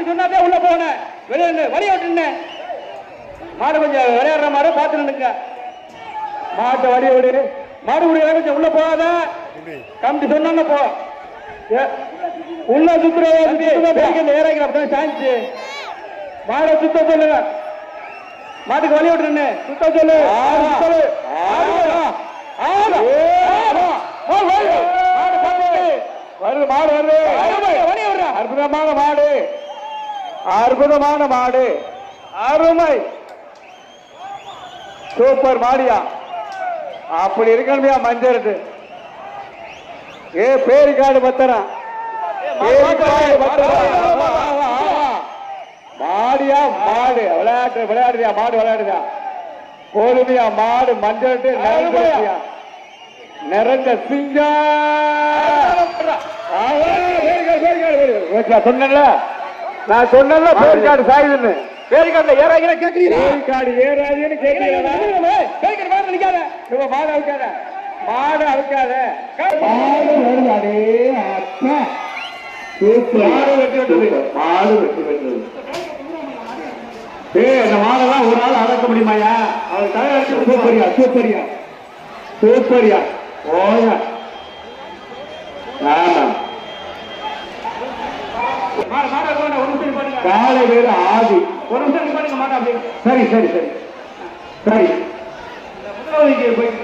சொன்னாதே உள்ள போன வழியோட்டு மாடு கொஞ்சம் விளையாடுற மாதிரி பாத்துருங்க. மாட்டை வழி விடு. மாடு கொஞ்சம் உள்ள போகாத. கம்பி சொன்ன போ. உள்ள சுத்துற ஏறாங்க சாஞ்சி மாடை சுத்த சொல்லுங்க. மாட்டுக்கு வழி விட்டுருன்னு சுத்த சொல்லு. வருது மாடு வருது. அற்புதமான மாடு, அற்புதமான மாடு, அருமை சூப்பர் மாடியா. அப்படி இருக்கணுமையா மஞ்சள். பேரிக்காடு பத்திரம் மாடியா மாடு விளையாடுறியா மாடு விளையாடுதா பொறுமையா மாடு மஞ்சள் நிறைஞ்ச சிங்கா சொன்ன நான் சொன்ன பேரிக்காடு சாயுதுன்னு. பேரிக்காடுல ஏறாங்க கேட்கிறீங்க. பேரிக்காடு ஏறாதுன்னு கேட்கிறீங்க. மாடு அவுக்காத மாடு அவுக்காத மாடு வருவாடே. மாடு வெட்டி விட்டது மாடு வெட்டி விட்டது. இந்த மாடெல்லாம் ஒரு ஆள் அடக்க முடியுமாயா? அவர் தலைவருக்கு சூப்பரியா சூப்பரியா சூப்பரியா ஓயா. காலை வேறு ஆதி ஒரு நிமிஷம் பண்ணுங்க மாட்டா. அப்படி சரி சரி சரி சரி. போயிட்டு